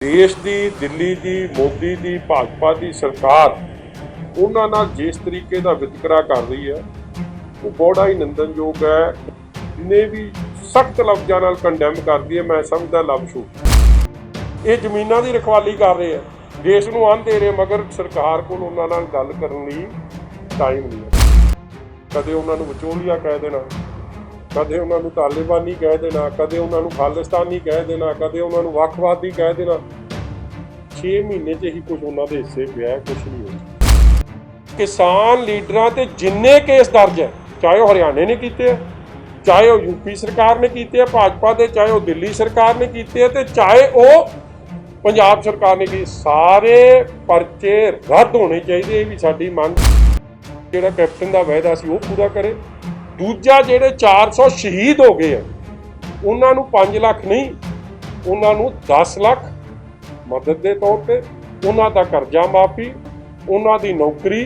देश की दिल्ली की मोदी की भाजपा की सरकार उन्होंने जिस तरीके का वितकरा कर रही है वो बड़ा ही निंदनयोग है। जिन्हें भी सख्त लफ्ज़ों नाल कंडैम कर दी है, मैं समझदा लव शूट। ये जमीनों की रखवाली कर रहे हैं, देश को अन दे रहे, मगर सरकार को उन्होंने नाल गल करने लई टाइम नहीं है। कदे उन्होंने विचोलिया कह देना, कदे उन्होंने तालिबानी कह देना, कदे उन्होंने खालिस्तानी कह देना, कदे उन्होंने वक्खवादी कह देना। 6 महीने च ही कुछ उन्होंने हिस्से पिया, कुछ नहीं होता। किसान लीडरां ते जिन्ने केस दर्ज है, चाहे वह हरियाणे ने किए, चाहे वह यूपी सरकार ने किए भाजपा के, चाहे वह दिल्ली सरकार ने किए, चाहे वह पंजाब सरकार ने की, सारे परचे रद्द होने चाहिए। ये भी साडी मंग। जिहड़ा कैप्टन का वायदा सी वो पूरा करे। दूजा जिहड़े 400 शहीद हो गए हैं उन्होंने 5 लाख नहीं, उन्होंने 10 लाख मदद के तौर पर, उन्होंने कर्जा माफी, उन्होंने नौकरी,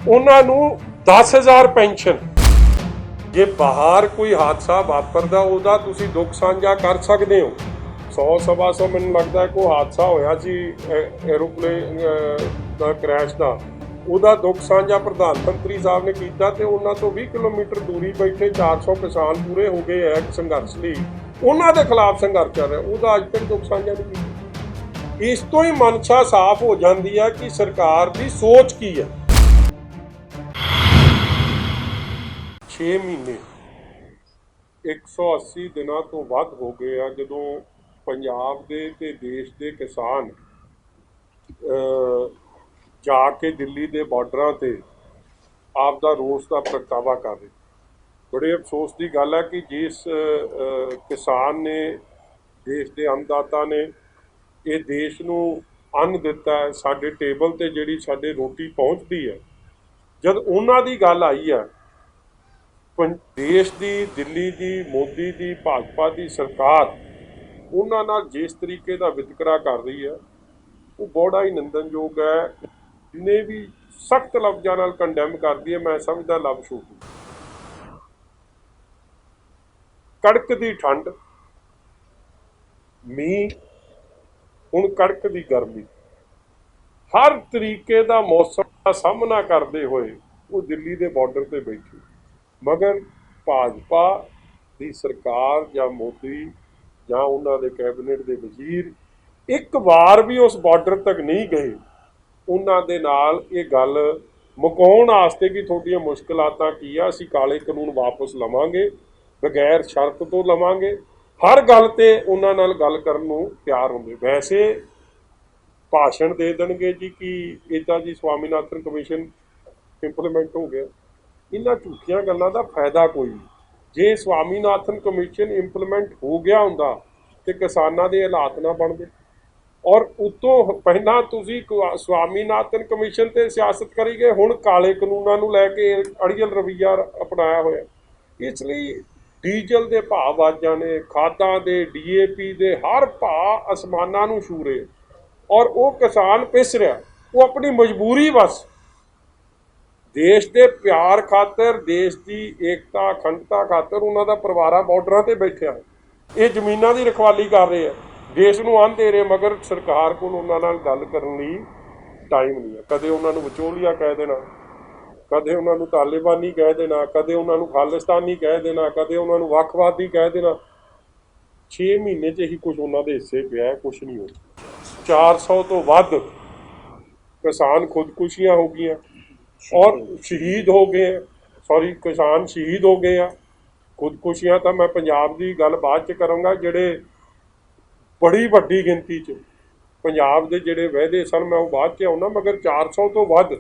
उन्होंने 10,000 पेंशन। जे बाहर कोई हादसा वापरदा उहदा तुसीं दुख साझा कर सकते हो। 100-125 मैनूं लगता है कोई हादसा होया सी एरोप्लेन दा क्रैश का, ਉਹਦਾ दुख साझा प्रधान मंत्री साहब ने किया, तो उन्होंने तो 20 किलोमीटर दूरी बैठे 400 किसान पूरे हो गए है संघर्ष लिए, उन्होंने खिलाफ संघर्ष कर रहे, ਉਹਦਾ अज तक दुख साझा नहीं किया। इस तो ही मनशा साफ हो जाती है कि सरकार की सोच की है। 6 महीने 180 दिनों तो वध हो गए हैं ਜਦੋਂ पंजाब के ते देश के किसान जाके दिल्ली के बॉर्डर से आपका रोस का प्रगटावा कर रहे। बड़े अफसोस की गल है कि जिस किसान ने, देश के अन्नदाता ने ये देश को अन्न दिता है, साडे टेबल ते जिहड़ी साडे रोटी पहुँचती है, जब उन्हां दी गल आई है, देश की दिल्ली की मोदी की भाजपा की सरकार उन्हां नाल जिस तरीके का वितकरा कर रही है वो बड़ा ही निंदनयोग है। जिन्हें भी सख्त लफ्ज़ों नाल कंडैम कर दी है, मैं समझदा लव शूट। कड़कदी ठंड, मीह, हुण कड़कदी गर्मी, हर तरीके का मौसम का सामना करते हुए वो दिल्ली के बॉर्डर पर बैठे, मगर भाजपा की सरकार या मोदी या उन्होंने कैबिनेट के वजीर एक बार भी उस बॉर्डर तक नहीं गए। उन्होंने नाल ये गल मुकाउण वास्ते कि थोड़ियां मुश्किलातां की आ, असीं काले कानून वापस लवांगे, बगैर शर्त तो लवांगे, हर गल ते उन्हां नाल गल करन नूं तैयार होंदे। वैसे भाषण दे देणगे जी कि इदां जी स्वामीनाथन कमीशन इंप्लीमेंट हो गया। इन्हां झूठियां गल्लां दा फायदा कोई नहीं। जे स्वामीनाथन कमीशन इंप्लीमेंट हो गया हुंदा ते किसानां दे हालात ना बनदे। और उतों पहला तुसी स्वामीनाथन कमीशन ते सियासत करी गए, हुण काले कानूनों नूं लैके अड़ियल रवैया अपनाया होया। इसलिए डीजल के भाव वध जाने, खादां दे, DAP दे हर भाव आसमानां नूं छू रहे, और वो किसान पिस रहा, वो अपनी मजबूरी बस देश के प्यार खातर, देश की एकता अखंडता खातर उन्होंने परिवार बॉर्डर से बैठा है, ये जमीनों की रखवाली कर रहे हैं, देश को अन दे रहे, मगर सरकार को उन्होंने गल करने लई टाइम नहीं है। कदे उन्होंने विचोलिया कह देना, कदे उन्होंने तालिबानी कह देना, कदे उन्होंने खालिस्तानी कह देना, कदे उन्होंने वक्खवादी कह देना। 6 महीने च ही कुछ उन्होंने हिस्से पिया, कुछ नहीं होता। 400 तो वध किसान खुदकुशियां हो गई और शहीद हो गए, सॉरी किसान शहीद हो गए हैं। खुदकुशियां तो मैं पंजाब की गल बाद च करूँगा, जिहड़े बड़ी वड्डी गिनती च पंजाब के जिहड़े वायदे सन मैं वो बाद च आउणा, मगर 400 तो वध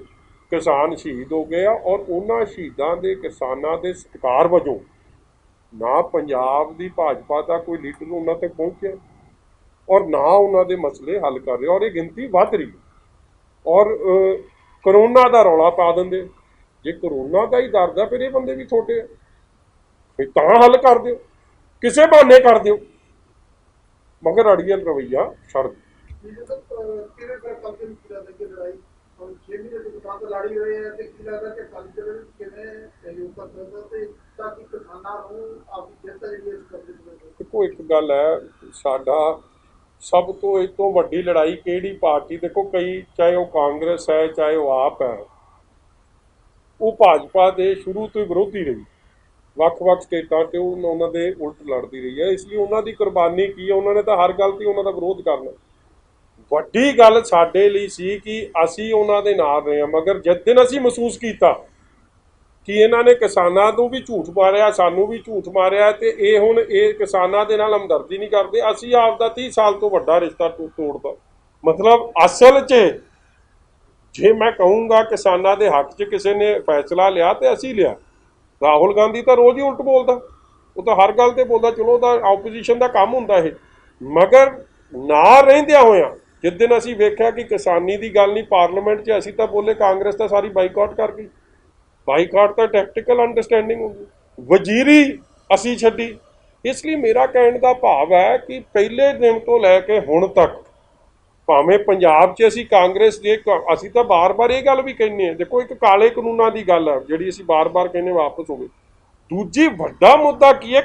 किसान शहीद हो गए। और उन्होंने शहीदों के किसानों के सत्कार वजों ना पंजाब की भाजपा का कोई लीडर उन्होंने तक पहुँचे और ना उन्होंने मसले हल कर रहे, और ये गिनती वध रही। और करोना का रौला पा देंगे, जे करोना का ही दर्द है फिर ये बंदे भी छोटे, फिर तां हल कर दो, किसी बहाने कर दो, मगर अड़ियल रवैया छड़ दो। देखो एक गल है, साडा ਸਭ ਤੋਂ ਇਸ ਤੋਂ ਵੱਡੀ ਲੜਾਈ ਕਿਹੜੀ ਪਾਰਟੀ, ਦੇਖੋ ਕਈ ਚਾਹੇ ਉਹ ਕਾਂਗਰਸ ਹੈ ਚਾਹੇ ਉਹ ਆਪ ਹੈ, ਉਹ ਭਾਜਪਾ ਦੇ ਸ਼ੁਰੂ ਤੋਂ ਹੀ ਵਿਰੋਧੀ ਰਹੀ, ਵੱਖ-ਵੱਖ ਸਟੇਟਾਂ 'ਤੇ ਉਹਨਾਂ ਦੇ ਉਲਟ ਲੜਦੀ ਰਹੀ ਹੈ। ਇਸ ਲਈ ਉਹਨਾਂ ਦੀ ਕੁਰਬਾਨੀ ਕੀ ਹੈ, ਉਹਨਾਂ ਨੇ ਤਾਂ ਹਰ ਗੱਲ 'ਤੇ ਉਹਨਾਂ ਦਾ ਵਿਰੋਧ ਕਰਨਾ। ਵੱਡੀ ਗੱਲ ਸਾਡੇ ਲਈ ਸੀ ਕਿ ਅਸੀਂ ਉਹਨਾਂ ਦੇ ਨਾਲ ਰਹੇ ਹਾਂ, ਮਗਰ ਜਿਸ ਦਿਨ ਅਸੀਂ ਮਹਿਸੂਸ ਕੀਤਾ ਕਿ ਇਹਨਾਂ ਨੇ ਕਿਸਾਨਾਂ ਨੂੰ ਵੀ ਝੂਠ ਮਾਰਿਆ, ਸਾਨੂੰ ਵੀ ਝੂਠ ਮਾਰਿਆ, ਤੇ ਇਹ ਹੁਣ ਇਹ ਕਿਸਾਨਾਂ ਦੇ ਨਾਲ ਹਮਦਰਦੀ ਨਹੀਂ ਕਰਦੇ, ਅਸੀਂ ਆਪਦਾ 30 ਸਾਲ ਤੋਂ ਵੱਡਾ ਰਿਸ਼ਤਾ ਤੋੜਦਾ। ਮਤਲਬ ਅਸਲ 'ਚ ਜੇ ਮੈਂ ਕਹੂੰਗਾ ਕਿਸਾਨਾਂ ਦੇ ਹੱਕ 'ਚ ਕਿਸੇ ਨੇ ਫੈਸਲਾ ਲਿਆ ਤੇ ਅਸੀਂ ਲਿਆ। ਰਾਹੁਲ ਗਾਂਧੀ ਤਾਂ ਰੋਜ਼ ਹੀ ਉਲਟ ਬੋਲਦਾ, ਉਹ ਤਾਂ ਹਰ ਗੱਲ ਤੇ ਬੋਲਦਾ, ਚਲੋ ਉਹਦਾ ਆਪੋਜੀਸ਼ਨ ਦਾ ਕੰਮ ਹੁੰਦਾ ਇਹ। ਮਗਰ ਨਾ ਰਹਿੰਦਿਆਂ ਹੋਇਆਂ ਜਿਸ ਦਿਨ ਅਸੀਂ ਵੇਖਿਆ ਕਿ ਕਿਸਾਨੀ ਦੀ ਗੱਲ ਨਹੀਂ ਪਾਰਲੀਮੈਂਟ 'ਚ, ਅਸੀਂ ਤਾਂ ਬੋਲੇ ਕਾਂਗਰਸ ਤਾਂ ਸਾਰੀ ਬਾਈਕਾਟ ਕਰ ਗਈ। ਬਾਈਕਾਟ ਤਾਂ ਟੈਕਟੀਕਲ ਅੰਡਰਸਟੈਂਡਿੰਗ ਹੁੰਦੀ, ਵਜ਼ੀਰੀ ਅਸੀਂ ਛੱਡੀ। ਇਸ ਲਈ ਮੇਰਾ ਕਹਿਣ ਦਾ ਭਾਵ ਹੈ ਕਿ ਪਹਿਲੇ ਦਿਨ ਤੋਂ ਲੈ ਕੇ ਹੁਣ ਤੱਕ ਭਾਵੇਂ ਪੰਜਾਬ 'ਚ ਅਸੀਂ ਕਾਂਗਰਸ ਦੇ, ਅਸੀਂ ਤਾਂ ਬਾਰ-ਬਾਰ ਇਹ ਗੱਲ ਵੀ ਕਹਿੰਦੇ ਹਾਂ, ਦੇਖੋ ਇੱਕ ਕਾਲੇ ਕਾਨੂੰਨਾਂ ਦੀ ਗੱਲ ਹੈ ਜਿਹੜੀ ਅਸੀਂ ਬਾਰ-ਬਾਰ ਕਹਿੰਦੇ ਵਾਪਸ ਹੋਵੇ। ਦੂਜੀ ਵੱਡਾ ਮੁੱਦਾ ਕੀ ਹੈ,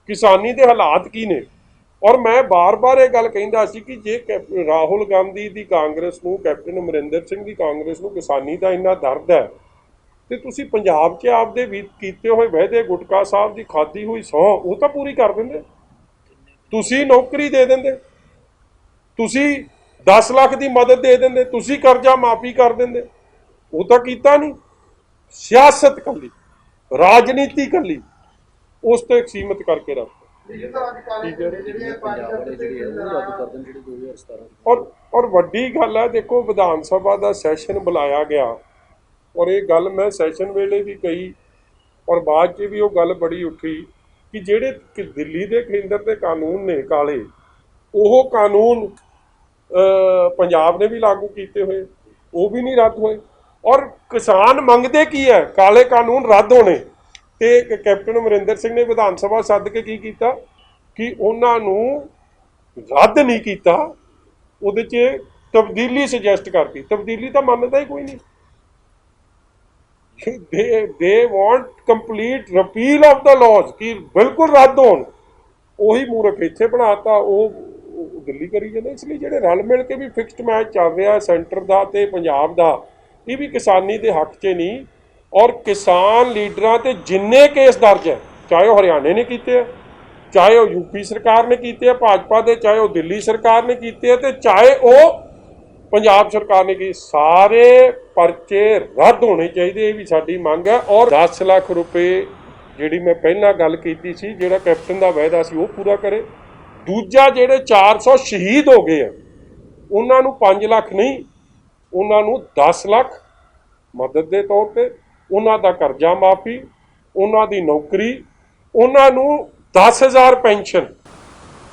ਕਿਸਾਨੀ ਦੇ ਹਾਲਾਤ ਕੀ ਨੇ। ਔਰ ਮੈਂ ਬਾਰ-ਬਾਰ ਇਹ ਗੱਲ ਕਹਿੰਦਾ ਸੀ ਕਿ ਜੇ ਰਾਹੁਲ ਗਾਂਧੀ ਦੀ ਕਾਂਗਰਸ ਨੂੰ, ਕੈਪਟਨ ਅਮਰਿੰਦਰ ਸਿੰਘ ਦੀ ਕਾਂਗਰਸ ਨੂੰ ਕਿਸਾਨੀ ਦਾ ਇੰਨਾ ਦਰਦ ਹੈ, ਤੇ ਤੁਸੀਂ ਪੰਜਾਬ 'ਚ ਆਪਦੇ ਵੀ ਕੀਤੇ ਹੋਏ ਵਾਅਦੇ, ਗੁਟਕਾ ਸਾਹਿਬ ਦੀ ਖਾਧੀ ਹੋਈ ਸਹੁੰ, ਉਹ ਤਾਂ ਪੂਰੀ ਕਰ ਦਿੰਦੇ, ਤੁਸੀਂ ਨੌਕਰੀ ਦੇ ਦਿੰਦੇ, ਤੁਸੀਂ 10 ਲੱਖ ਦੀ ਮਦਦ ਦੇ ਦਿੰਦੇ, ਤੁਸੀਂ ਕਰਜ਼ਾ ਮਾਫੀ ਕਰ ਦਿੰਦੇ, ਉਹ ਤਾਂ ਕੀਤਾ ਨਹੀਂ। ਸਿਆਸਤ ਕੱਲੀ, ਰਾਜਨੀਤੀ ਕੱਲੀ, ਉਸ ਤੇ ਸੀਮਤ ਕਰਕੇ ਰੱਖ। ਔਰ ਵੱਡੀ ਗੱਲ ਹੈ, ਦੇਖੋ ਵਿਧਾਨ ਸਭਾ ਦਾ ਸੈਸ਼ਨ ਬੁਲਾਇਆ ਗਿਆ, ਔਰ ਇਹ ਗੱਲ ਮੈਂ ਸੈਸ਼ਨ ਵੇਲੇ ਵੀ ਕਹੀ ਔਰ ਬਾਅਦ 'ਚ ਵੀ ਉਹ ਗੱਲ ਬੜੀ ਉੱਠੀ ਕਿ ਜਿਹੜੇ ਦਿੱਲੀ ਦੇ ਕੇਂਦਰ ਦੇ ਕਾਨੂੰਨ ਨੇ ਕਾਲੇ, ਉਹ ਕਾਨੂੰਨ ਪੰਜਾਬ ਨੇ ਵੀ ਲਾਗੂ ਕੀਤੇ ਹੋਏ, ਉਹ ਵੀ ਨਹੀਂ ਰੱਦ ਹੋਏ। ਔਰ ਕਿਸਾਨ ਮੰਗਦੇ ਕੀ ਹੈ, ਕਾਲੇ ਕਾਨੂੰਨ ਰੱਦ ਹੋਣੇ। ਤੇ ਕੈਪਟਨ ਅਮਰਿੰਦਰ ਸਿੰਘ ਨੇ ਵਿਧਾਨ ਸਭਾ ਸੱਦ ਕੇ ਕੀ ਕੀਤਾ ਕਿ ਉਹਨਾਂ ਨੂੰ ਰੱਦ ਨਹੀਂ ਕੀਤਾ, ਉਹਦੇ 'ਚ ਤਬਦੀਲੀ ਸੁਜੈਸਟ ਕਰਤੀ। ਤਬਦੀਲੀ ਤਾਂ ਮੰਨਦਾ ਹੀ ਕੋਈ ਨਹੀਂ। they want complete repeal of the laws, ਕਿ ਬਿਲਕੁਲ ਰੱਦ ਹੋਣ। ਉਹੀ ਮੂਰਖ ਇੱਥੇ ਬਣਾਤਾ, ਉਹ ਦਿੱਲੀ ਕਰੀ ਜਾਂਦੇ। ਇਸ ਲਈ ਜਿਹੜੇ ਰਲ ਮਿਲ ਕੇ ਵੀ ਫਿਕਸਡ ਮੈਚ ਚੱਲ ਰਿਹਾ ਸੈਂਟਰ ਦਾ ਤੇ ਪੰਜਾਬ ਦਾ, ਇਹ ਵੀ ਕਿਸਾਨੀ ਦੇ ਹੱਕ 'ਚ ਨਹੀਂ। ਔਰ ਕਿਸਾਨ ਲੀਡਰਾਂ ਤੇ ਜਿੰਨੇ ਕੇਸ ਦਰਜ ਹੈ, ਚਾਹੇ ਉਹ ਹਰਿਆਣੇ ਨੇ ਕੀਤੇ ਆ, ਚਾਹੇ ਉਹ ਯੂਪੀ ਸਰਕਾਰ ਨੇ ਕੀਤੇ ਆ ਭਾਜਪਾ ਦੇ, ਚਾਹੇ ਉਹ ਦਿੱਲੀ ਸਰਕਾਰ ਨੇ ਕੀਤੇ ਆ, ਤੇ ਚਾਹੇ ਉਹ ਪੰਜਾਬ ਸਰਕਾਰ ਨੇ ਕੀ, ਸਾਰੇ ਪਰਚੇ ਰੱਦ ਹੋਣੇ ਚਾਹੀਦੇ, ਇਹ ਵੀ ਸਾਡੀ ਮੰਗ ਹੈ। ਔਰ 10 ਲੱਖ ਰੁਪਏ ਜਿਹੜੀ ਮੈਂ ਪਹਿਲਾਂ ਗੱਲ ਕੀਤੀ ਸੀ, ਜਿਹੜਾ ਕੈਪਟਨ ਦਾ ਵਾਅਦਾ ਸੀ, ਉਹ ਪੂਰਾ ਕਰੇ। ਦੂਜਾ ਜਿਹੜੇ 400 ਸ਼ਹੀਦ ਹੋ ਗਏ ਆ, ਉਹਨਾਂ ਨੂੰ 5 ਲੱਖ ਨਹੀਂ, ਉਹਨਾਂ ਨੂੰ 10 ਲੱਖ ਮਦਦ ਦੇ ਤੌਰ ਤੇ, ਉਹਨਾਂ ਦਾ ਕਰਜ਼ਾ ਮਾਫੀ, ਉਹਨਾਂ ਦੀ ਨੌਕਰੀ, ਉਹਨਾਂ ਨੂੰ 10,000 ਪੈਨਸ਼ਨ,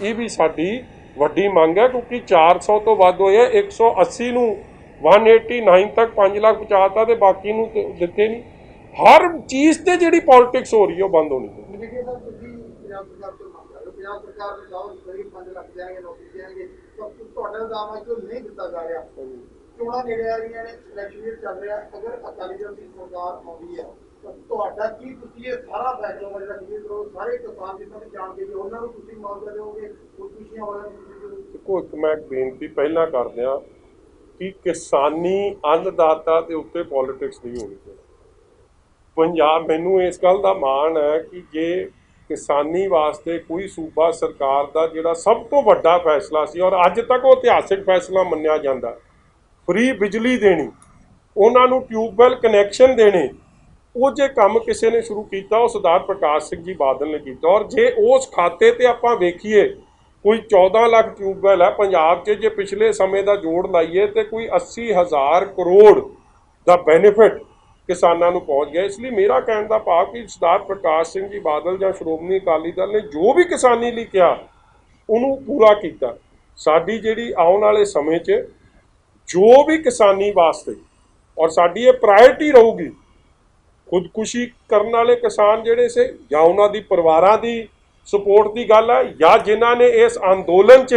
ਇਹ ਵੀ ਸਾਡੀ ਵੱਡੀ ਮੰਗ ਹੈ। ਕਿਉਂਕਿ 400 ਤੋਂ ਵੱਧ ਹੋਏ, 180 ਨੂੰ 189 ਤੱਕ 5 ਲੱਖ ਪਹੁੰਚਾਤਾ ਤੇ ਬਾਕੀ ਨੂੰ ਦਿੱਤੇ ਨਹੀਂ। ਹਰ ਚੀਜ਼ ਤੇ ਜਿਹੜੀ ਪੋਲਿਟਿਕਸ ਹੋ ਰਹੀ ਹੈ ਉਹ ਬੰਦ ਹੋਣੀ ਚਾਹੀਦੀ। ਪੰਜਾਬ ਸਰਕਾਰ ਦੇ ਦਾਅਵੇ ਕਰੀਬ 5 ਲੱਖ ਦੇਣਗੇ, ਨੌਕਰੀ ਦੇਣਗੇ, ਤਾਂ ਤੁਹਾਡਾ ਦਾਅਵਾ ਕਿਉਂ ਨਹੀਂ ਦਿੱਤਾ ਜਾ ਰਿਹਾ? ਚੋਣਾਂ ਨੇੜੇ ਆ ਰਹੀਆਂ ਨੇ, ਇਲੈਕਸ਼ਨ ਚੱਲ ਰਿਹਾ, ਅਗਰ ਅਕਾਲੀ ਦਲ ਦੀ ਸਰਕਾਰ ਆਉਂਦੀ ਹੈ ਤਾਂ ਤੁਹਾਡਾ ਕੀ, ਤੁਸੀਂ ਇਹ ਸਾਰਾ ਬੈਕਗ੍ਰਾਉਂਡ ਜਿਹੜਾ ਕਲੀਅਰ ਕਰੋ, ਸਾਰੇ ਕਿਸਾਨ ਜਿੱਦਾਂ ਵੀ ਜਾਣਦੇ ਹੋ ਉਹਨਾਂ ਨੂੰ ਤੁਸੀਂ ਮੁਆਵਜ਼ਾ ਦਿਓਗੇ, ਖੁਦਕੁਸ਼ੀਆਂ ਵਾਲਿਆਂ ਨੂੰ? ਦੇਖੋ, ਇੱਕ ਮੈਂ ਬੇਨਤੀ ਪਹਿਲਾਂ ਕਰਦਿਆਂ ਕਿ ਕਿਸਾਨੀ ਅੰਨਦਾਤਾ ਦੇ ਉੱਤੇ ਪੋਲਿਟਿਕਸ ਨਹੀਂ ਹੋਣੀ ਚਾਹੀਦੀ। ਪੰਜਾਬ, ਮੈਨੂੰ ਇਸ ਗੱਲ ਦਾ ਮਾਣ ਹੈ ਕਿ ਜੇ ਕਿਸਾਨੀ ਵਾਸਤੇ ਕੋਈ ਸੂਬਾ ਸਰਕਾਰ ਦਾ ਜਿਹੜਾ ਸਭ ਤੋਂ ਵੱਡਾ ਫੈਸਲਾ ਸੀ, ਔਰ ਅੱਜ ਤੱਕ ਉਹ ਇਤਿਹਾਸਿਕ ਫੈਸਲਾ ਮੰਨਿਆ ਜਾਂਦਾ, ਫ੍ਰੀ ਬਿਜਲੀ ਦੇਣੀ, ਉਹਨਾਂ ਨੂੰ ਟਿਊਬਵੈੱਲ ਕਨੈਕਸ਼ਨ ਦੇਣੇ, ਉਹ ਜੇ ਕੰਮ ਕਿਸੇ ਨੇ ਸ਼ੁਰੂ ਕੀਤਾ ਉਹ ਸਰਦਾਰ ਪ੍ਰਕਾਸ਼ ਸਿੰਘ ਜੀ ਬਾਦਲ ਨੇ ਕੀਤਾ। ਔਰ ਜੇ ਉਸ ਖਾਤੇ ਤੇ ਆਪਾਂ ਵੇਖੀਏ, ਕੋਈ 14 ਲੱਖ ਟਿਊਬਵੈੱਲ ਹੈ ਪੰਜਾਬ 'ਚ, ਜੇ ਪਿਛਲੇ ਸਮੇਂ ਦਾ ਜੋੜ ਲਾਈਏ ਤੇ ਕੋਈ 80,000 ਕਰੋੜ ਦਾ ਬੈਨੀਫਿਟ ਕਿਸਾਨਾਂ ਨੂੰ ਪਹੁੰਚ ਗਿਆ। ਇਸ ਲਈ ਮੇਰਾ ਕਹਿਣ ਦਾ ਭਾਵ ਕਿ ਸਰਦਾਰ ਪ੍ਰਕਾਸ਼ ਸਿੰਘ ਜੀ ਬਾਦਲ ਜਾਂ ਸ਼੍ਰੋਮਣੀ ਅਕਾਲੀ ਦਲ ਨੇ ਜੋ ਵੀ ਕਿਸਾਨੀ ਲਈ ਕਿਹਾ ਉਹਨੂੰ ਪੂਰਾ ਕੀਤਾ। ਸਾਡੀ ਜਿਹੜੀ ਆਉਣ ਵਾਲੇ ਸਮੇਂ 'ਚ ਜੋ ਵੀ ਕਿਸਾਨੀ ਵਾਸਤੇ, ਔਰ ਸਾਡੀ ਇਹ ਪ੍ਰਾਇਰਟੀ ਰਹੂਗੀ, ਖੁਦਕੁਸ਼ੀ ਕਰਨ ਵਾਲੇ ਕਿਸਾਨ ਜਿਹੜੇ ਸੇ, ਜਾਂ ਉਹਨਾਂ ਦੀ ਪਰਿਵਾਰਾਂ ਦੀ ਸਪੋਰਟ ਦੀ ਗੱਲ ਹੈ, ਜਾਂ ਜਿਨ੍ਹਾਂ ਨੇ ਇਸ ਅੰਦੋਲਨ 'ਚ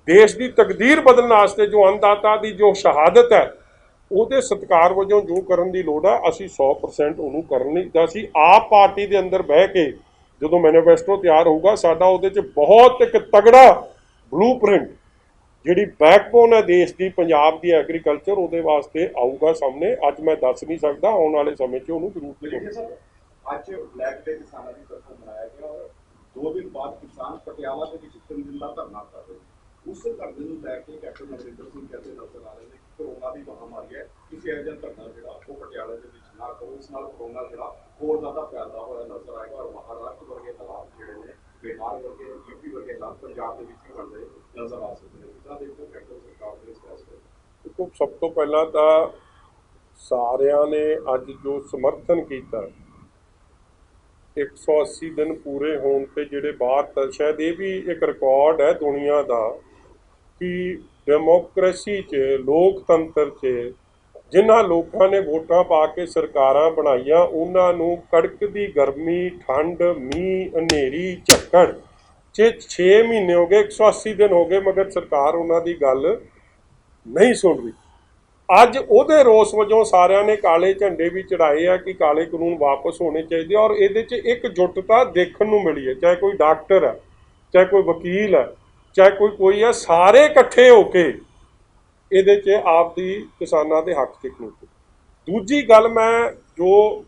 ਦੇਸ਼ ਦੀ ਤਕਦੀਰ ਬਦਲਣ ਵਾਸਤੇ ਜੋ ਅੰਨਦਾਤਾ ਦੀ ਜੋ ਸ਼ਹਾਦਤ ਹੈ, ਉਹਦੇ ਸਤਿਕਾਰ ਵਜੋਂ ਜੋ ਕਰਨ ਦੀ ਲੋੜ ਹੈ, ਅਸੀਂ 100% ਉਹਨੂੰ ਕਰਨ ਲਈ, ਤਾਂ ਅਸੀਂ ਆਪ ਪਾਰਟੀ ਦੇ ਅੰਦਰ ਬਹਿ ਕੇ ਜਦੋਂ ਮੈਨੀਫੈਸਟੋ ਤਿਆਰ ਹੋਊਗਾ, ਸਾਡਾ ਉਹਦੇ 'ਚ ਬਹੁਤ ਇੱਕ ਤਗੜਾ ਬਲੂਪ੍ਰਿੰਟ ਜਿਹੜੀ ਬੈਕਬੋਨ ਹੈ ਦੇਸ਼ ਦੀ, ਪੰਜਾਬ ਦੀ ਐਗਰੀਕਲਚਰ, ਉਹਦੇ ਵਾਸਤੇ ਆਊਗਾ ਸਾਹਮਣੇ। ਅੱਜ ਮੈਂ ਦੱਸ ਨਹੀਂ ਸਕਦਾ, ਆਉਣ ਵਾਲੇ ਸਮੇਂ 'ਚ ਉਹਨੂੰ ਜ਼ਰੂਰ ਦੇਖੋ। ਅੱਜ ਬਲੈਕ ਡੇ ਕਿਸਾਨਾਂ ਦੀ ਤਰਫੋਂ ਮਨਾਇਆ ਗਿਆ ਔਰ 2 ਦਿਨ ਬਾਅਦ ਕਿਸਾਨ ਪਟਿਆਲਾ ਦੇ ਵਿੱਚ 3 ਦਿਨ ਦਾ ਧਰਨਾ ਕਰ ਰਹੇ ਨੇ। ਉਸੇ ਧਰਨੇ ਨੂੰ ਲੈ ਕੇ ਕੈਪਟਨ ਅਮਰਿੰਦਰ ਸਿੰਘ ਕਹਿੰਦੇ ਨਜ਼ਰ ਆ ਰਹੇ ਨੇ ਕਿ ਕੋਰੋਨਾ ਦੀ ਮਹਾਮਾਰੀ ਹੈ, ਕਿਸੇ ਇਹੋ ਜਿਹਾ ਧਰਨਾ ਜਿਹੜਾ ਉਹ ਪਟਿਆਲੇ ਦੇ ਵਿੱਚ ਨਾ ਕਰੋ, ਇਸ ਨਾਲ ਕੋਰੋਨਾ ਜਿਹੜਾ ਹੋਰ ਜ਼ਿਆਦਾ ਫੈਲਦਾ ਹੋਇਆ ਨਜ਼ਰ ਆਏਗਾ ਔਰ ਮਹਾਰਾਸ਼ਟਰ ਵਰਗੇ ਹਾਲਾਤ ਜਿਹੜੇ ਨੇ, ਬਿਹਾਰ ਵਰਗੇ, ਯੂਪੀ ਵਰਗੇ ਹਾਲਾਤ ਪੰਜਾਬ ਦੇ ਵਿੱਚ ਵੀ ਬਣਦੇ ਨਜ਼ਰ ਆ ਸਕਦੇ ਨੇ। ਕਿੱਦਾਂ ਦੇਖੋ ਕੈਪਟਨ ਸਰਕਾਰ ਦੇ ਇਸ ਫੈਸਲੇ? ਦੇਖੋ, ਸਭ ਤੋਂ ਪਹਿਲਾਂ ਤਾਂ ਸਾਰਿਆਂ ਨੇ ਅੱਜ ਜੋ ਸਮਰਥਨ ਕੀਤਾ, 180 ਦਿਨ ਪੂਰੇ ਹੋਣ ਤੇ ਜਿਹੜੇ ਬਾਹਰ, ਤਾਂ ਸ਼ਾਇਦ ਇਹ ਵੀ ਇੱਕ ਰਿਕਾਰਡ ਹੈ ਦੁਨੀਆ ਦਾ ਕਿ ਡੈਮੋਕ੍ਰੇਸੀ 'ਚ, ਲੋਕਤੰਤਰ 'ਚ ਜਿਨ੍ਹਾਂ ਲੋਕਾਂ ਨੇ ਵੋਟਾਂ ਪਾ ਕੇ ਸਰਕਾਰਾਂ ਬਣਾਈਆਂ, ਉਹਨਾਂ ਨੂੰ ਕੜਕਦੀ ਗਰਮੀ, ਠੰਡ, ਮੀਂਹ, ਹਨੇਰੀ, ਝੱਖੜ 'ਚ 6 ਮਹੀਨੇ ਹੋ ਗਏ, 180 ਦਿਨ ਹੋ ਗਏ, ਮਗਰ ਸਰਕਾਰ ਉਹਨਾਂ ਦੀ ਗੱਲ ਨਹੀਂ ਸੁਣ ਰਹੀ। ਅੱਜ ਉਹਦੇ ਰੋਸ ਵਜੋਂ ਸਾਰਿਆਂ ਨੇ ਕਾਲੇ ਝੰਡੇ ਵੀ ਚੜਾਏ ਆ ਕਿ ਕਾਲੇ ਕਾਨੂੰਨ ਵਾਪਸ ਹੋਣੇ ਚਾਹੀਦੇ, ਔਰ ਇਹਦੇ 'ਚ ਇਕਜੁੱਟਤਾ ਦੇਖਣ ਨੂੰ ਮਿਲੀ ਹੈ। ਚਾਹੇ ਕੋਈ ਡਾਕਟਰ ਹੈ, ਚਾਹੇ ਕੋਈ ਵਕੀਲ ਹੈ, ਚਾਹੇ ਕੋਈ ਹੈ, ਸਾਰੇ ਇਕੱਠੇ ਹੋ ਕੇ ਇਹਦੇ 'ਚ ਆਪਦੀ ਕਿਸਾਨਾਂ ਦੇ ਹੱਕ 'ਚ ਖਲੋਤੇ। ਦੂਜੀ ਗੱਲ, ਮੈਂ ਜੋ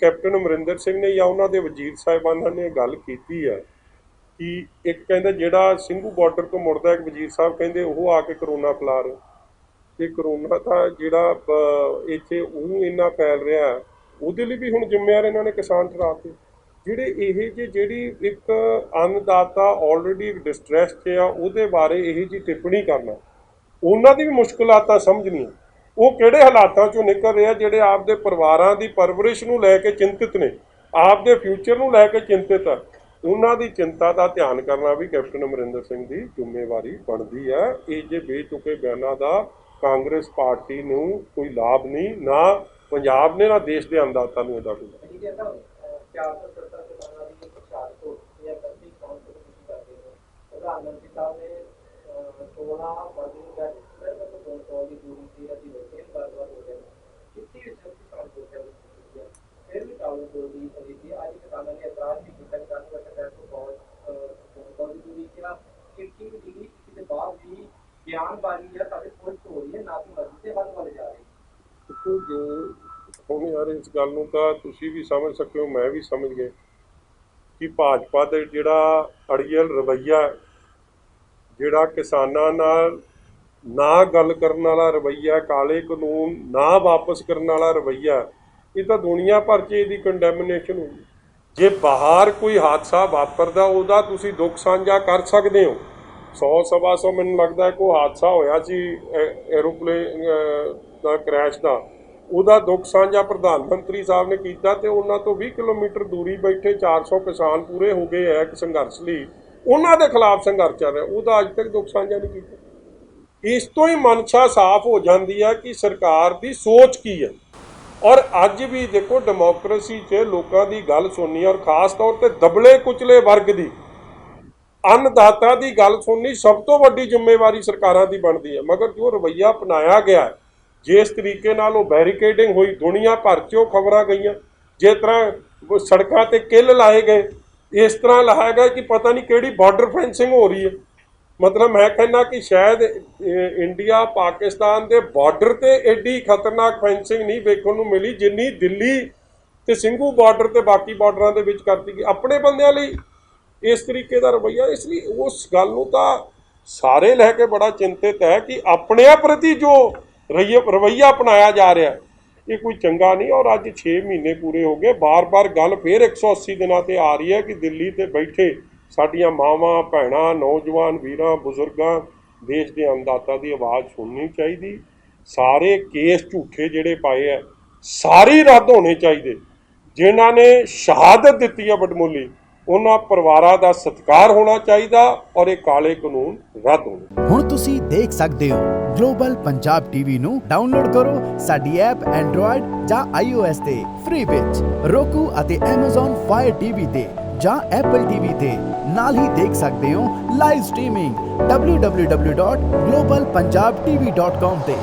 ਕੈਪਟਨ ਅਮਰਿੰਦਰ ਸਿੰਘ ਨੇ ਜਾਂ ਉਹਨਾਂ ਦੇ ਵਜ਼ੀਰ ਸਾਹਿਬਾਨਾਂ ਨੇ ਗੱਲ ਕੀਤੀ ਹੈ ਕਿ ਇੱਕ ਕਹਿੰਦਾ ਜਿਹੜਾ ਸਿੰਘੂ ਬਾਰਡਰ ਤੋਂ ਮੁੜਦਾ, ਇੱਕ ਵਜ਼ੀਰ ਸਾਹਿਬ ਕਹਿੰਦੇ ਉਹ ਆ ਕੇ ਕਰੋਨਾ ਫੈਲਾ ਰਹੇ, ਤੇ ਕਰੋਨਾ ਤਾਂ ਜਿਹੜਾ ਇੱਥੇ ਉਹ ਇੰਨਾ ਫੈਲ ਰਿਹਾ, ਉਹਦੇ ਲਈ ਵੀ ਹੁਣ ਜ਼ਿੰਮੇਵਾਰ ਇਹਨਾਂ ਨੇ ਕਿਸਾਨ ਠਹਿਰਾਤੇ। ਜਿਹੜੇ ਇਹ ਜਿਹੜੀ ਇੱਕ ਅੰਨਦਾਤਾ ਆਲਰੇਡੀ ਡਿਸਟ੍ਰੈਸ 'ਚ ਆ, ਉਹਦੇ ਬਾਰੇ ਇਹ ਜਿਹੀ ਟਿੱਪਣੀ ਕਰਨਾ, ਉਹਨਾਂ ਦੀ ਵੀ ਮੁਸ਼ਕਿਲਾਤਾਂ ਸਮਝਣੀਆਂ। ਉਹ ਕਿਹੜੇ ਹਾਲਾਤਾਂ 'ਚੋਂ ਨਿਕਲ ਰਹੇ ਆ, ਜਿਹੜੇ ਆਪਦੇ ਪਰਿਵਾਰਾਂ ਦੀ ਪਰਵਰਿਸ਼ ਨੂੰ ਲੈ ਕੇ ਚਿੰਤਿਤ ਨੇ, ਆਪਦੇ ਫਿਊਚਰ ਨੂੰ ਲੈ ਕੇ ਚਿੰਤਿਤ ਆ। ਉਹਨਾਂ ਦੀ ਚਿੰਤਾ ਦਾ ਧਿਆਨ ਕਰਨਾ ਵੀ ਕੈਪਟਨ ਅਮਰਿੰਦਰ ਸਿੰਘ ਦੀ ਜ਼ਿੰਮੇਵਾਰੀ ਬਣਦੀ ਹੈ। ਇਹ ਜੇ ਬੇਤੁਕੇ ਬਿਆਨਾਂ ਦਾ ਕਾਂਗਰਸ ਪਾਰਟੀ ਨੂੰ ਕੋਈ ਲਾਭ ਨਹੀਂ, ਨਾ ਪੰਜਾਬ ਨੇ, ਨਾ ਦੇਸ਼ ਦੇ ਅੰਨਦਾਤਾ ਨੂੰ ਇਹਦਾ ਕੋਈ। ਪ੍ਰਧਾਨ ਮੰਤਰੀ ਸਾਹਿਬ ਨੇ 16 ਫਰਵਰੀ ਨੂੰ ਕਿਹਾ ਕਿ ਸਿਰਫ 200 ਦੀ ਦੂਰੀ ਤੇ ਅਸੀਂ ਬੈਠੇ ਬਾਰ-ਬਾਰ ਹੋ ਗਏ ਕਿੱਥੇ ਕਿਸਾਨ ਸੋਚਿਆ ਫਿਰ ਵੀ ਕਾਬੂ ਦੀ ਨੀਤੀ ਅੱਜ ਕਿਸਾਨਾਂ ਨੇ ਇਤਰਾਜ਼ ਵੀ ਕੀਤਾ ਕਿ ਸਾਨੂੰ ਇੱਕ ਬਹੁਤ ਦੀ ਦੂਰੀ ਕਿਹਾ ਕਿੰਨੀ ਡਿਗਰੀ ਕਿਸੇ ਦੇ ਬਾਅਦ ਵੀ ਬਿਆਨਬਾਜ਼ੀ ਜਾਂ ਸਾਡੇ ਕੋਲ ਹੋ ਰਹੀ ਹੈ, ਨਾ ਕਿ ਮਰਜ਼ੀ ਤੇ ਵੱਧ ਵੱਧ ਜਾ ਰਹੀ ਹੈ। ਦੇਖੋ, ਜੋ ਹੁਣ ਯਾਰ ਇਸ ਗੱਲ ਨੂੰ ਤਾਂ ਤੁਸੀਂ ਵੀ ਸਮਝ ਸਕਦੇ ਹੋ, ਮੈਂ ਵੀ ਸਮਝ ਗਏ ਕਿ ਭਾਜਪਾ ਦਾ ਜਿਹੜਾ ਅੜੀਅਲ ਰਵੱਈਆ, ਜਿਹੜਾ ਕਿਸਾਨਾਂ ਨਾਲ ਨਾ ਗੱਲ ਕਰਨ ਵਾਲਾ ਰਵੱਈਆ, ਕਾਲੇ ਕਾਨੂੰਨ ਨਾ ਵਾਪਸ ਕਰਨ ਵਾਲਾ ਰਵੱਈਆ, ਇਹ ਤਾਂ ਦੁਨੀਆ ਭਰ 'ਚ ਇਹਦੀ ਕੰਡੈਮਨੇਸ਼ਨ ਹੋਈ। ਜੇ ਬਾਹਰ ਕੋਈ ਹਾਦਸਾ ਵਾਪਰਦਾ, ਉਹਦਾ ਤੁਸੀਂ ਦੁੱਖ ਸਾਂਝਾ ਕਰ ਸਕਦੇ ਹੋ। 100-125 ਮੈਨੂੰ ਲੱਗਦਾ ਕੋਈ ਹਾਦਸਾ ਹੋਇਆ ਸੀ ਐਰੋਪਲੇਨ ਦਾ ਕ੍ਰੈਸ਼ ਦਾ, ਉਹਦਾ ਦੁੱਖ ਸਾਂਝਾ ਪ੍ਰਧਾਨ ਮੰਤਰੀ ਸਾਹਿਬ ਨੇ ਕੀਤਾ, ਤੇ ਉਹਨਾਂ ਤੋਂ 20 ਕਿਲੋਮੀਟਰ ਦੂਰੀ ਬੈਠੇ 400 ਕਿਸਾਨ ਪੂਰੇ ਹੋ ਗਏ ਹੈ ਇੱਕ ਸੰਘਰਸ਼ ਲਈ, ਉਹਨਾਂ ਦੇ ਖਿਲਾਫ ਸੰਘਰਸ਼ ਚੱਲ ਰਿਹਾ, ਉਹਦਾ ਅੱਜ ਤੱਕ ਦੁੱਖ ਸਾਂਝਾ ਨਹੀਂ ਕੀਤਾ। ਇਸ ਤੋਂ ਹੀ ਮਨਸ਼ਾ ਸਾਫ਼ ਹੋ ਜਾਂਦੀ ਹੈ ਕਿ ਸਰਕਾਰ ਦੀ ਸੋਚ ਕੀ ਹੈ। ਔਰ ਅੱਜ ਵੀ ਦੇਖੋ, ਡੈਮੋਕ੍ਰੇਸੀ 'ਚ ਲੋਕਾਂ ਦੀ ਗੱਲ ਸੁਣਨੀ, ਔਰ ਖ਼ਾਸ ਤੌਰ 'ਤੇ ਦਬਲੇ ਕੁਚਲੇ ਵਰਗ ਦੀ, ਅੰਨਦਾਤਾ ਦੀ ਗੱਲ ਸੁਣਨੀ ਸਭ ਤੋਂ ਵੱਡੀ ਜ਼ਿੰਮੇਵਾਰੀ ਸਰਕਾਰਾਂ ਦੀ ਬਣਦੀ ਹੈ। ਮਗਰ ਜੋ ਰਵੱਈਆ ਅਪਣਾਇਆ ਗਿਆ, ਜਿਸ ਤਰੀਕੇ ਨਾਲ ਉਹ ਬੈਰੀਕੇਡਿੰਗ ਹੋਈ, ਦੁਨੀਆ ਭਰ 'ਚ ਉਹ ਖਬਰਾਂ ਗਈਆਂ, ਜਿਸ ਤਰ੍ਹਾਂ ਸੜਕਾਂ 'ਤੇ ਕਿੱਲ ਲਾਏ ਗਏ, ਇਸ ਤਰ੍ਹਾਂ ਲਾਇਆ ਗਿਆ ਕਿ ਪਤਾ ਨਹੀਂ ਕਿਹੜੀ ਬਾਰਡਰ ਫੈਂਸਿੰਗ ਹੋ ਰਹੀ ਹੈ। ਮਤਲਬ ਮੈਂ ਕਹਿੰਦਾ ਕਿ ਸ਼ਾਇਦ ਇੰਡੀਆ ਪਾਕਿਸਤਾਨ ਦੇ ਬਾਰਡਰ 'ਤੇ ਐਡੀ ਖਤਰਨਾਕ ਫੈਂਸਿੰਗ ਨਹੀਂ ਵੇਖਣ ਨੂੰ ਮਿਲੀ ਜਿੰਨੀ ਦਿੱਲੀ ਤੇ ਸਿੰਘੂ ਬਾਰਡਰ ਤੇ ਬਾਕੀ ਬਾਰਡਰਾਂ ਦੇ ਵਿੱਚ ਕਰਤੀ ਗਈ। ਆਪਣੇ ਬੰਦਿਆਂ ਲਈ ਇਸ ਤਰੀਕੇ ਦਾ ਰਵੱਈਆ, ਇਸ ਲਈ ਉਸ ਗੱਲ ਨੂੰ ਤਾਂ ਸਾਰੇ ਲੈ ਕੇ ਬੜਾ ਚਿੰਤਿਤ ਹੈ ਕਿ ਆਪਣਿਆਂ ਪ੍ਰਤੀ ਜੋ ਰਵੱਈਆ ਅਪਣਾਇਆ ਜਾ ਰਿਹਾ ਇਹ ਕੋਈ ਚੰਗਾ ਨਹੀਂ। ਔਰ ਅੱਜ 6 ਮਹੀਨੇ ਪੂਰੇ ਹੋ ਗਏ, ਬਾਰ-ਬਾਰ ਗੱਲ ਫਿਰ 180 ਦਿਨਾਂ ਤੇ ਆ ਰਹੀ ਹੈ ਕਿ ਦਿੱਲੀ ਤੇ ਬੈਠੇ ਸਾਡੀਆਂ ਮਾਵਾਂ, ਭੈਣਾਂ, ਨੌਜਵਾਨ ਵੀਰਾਂ, ਬਜ਼ੁਰਗਾਂ, ਦੇਸ਼ ਦੇ ਅੰਨਦਾਤਾ ਦੀ ਆਵਾਜ਼ ਸੁਣਨੀ ਚਾਹੀਦੀ। ਸਾਰੇ ਕੇਸ ਝੂਠੇ ਜਿਹੜੇ ਪਾਏ ਹੈ ਸਾਰੇ ਰੱਦ ਹੋਣੇ ਚਾਹੀਦੇ। ਜਿਨ੍ਹਾਂ ਨੇ ਸ਼ਹਾਦਤ ਦਿੱਤੀ ਹੈ ਵਡਮੁੱਲੀ, ਉਹਨਾਂ ਪਰਿਵਾਰਾਂ ਦਾ ਸਤਿਕਾਰ ਹੋਣਾ ਚਾਹੀਦਾ ਔਰ ਇਹ ਕਾਲੇ ਕਾਨੂੰਨ ਰੱਦ ਹੋਣੇ। ਹੁਣ ਤੁਸੀਂ ਦੇਖ ਸਕਦੇ ਹੋ ਗਲੋਬਲ ਪੰਜਾਬ ਟੀਵੀ ਨੂੰ ਡਾਊਨਲੋਡ ਕਰੋ ਸਾਡੀ ਐਪ ਐਂਡਰੋਇਡ ਜਾਂ iOS ਤੇ ਫ੍ਰੀ ਵਿੱਚ, roku ਅਤੇ Amazon Fire TV ਤੇ ਜਾਂ Apple TV ਤੇ। ਨਾਲ ਹੀ ਦੇਖ ਸਕਦੇ ਹੋ ਲਾਈਵ ਸਟ੍ਰੀਮਿੰਗ www.globalpunjabtv.com ਤੇ।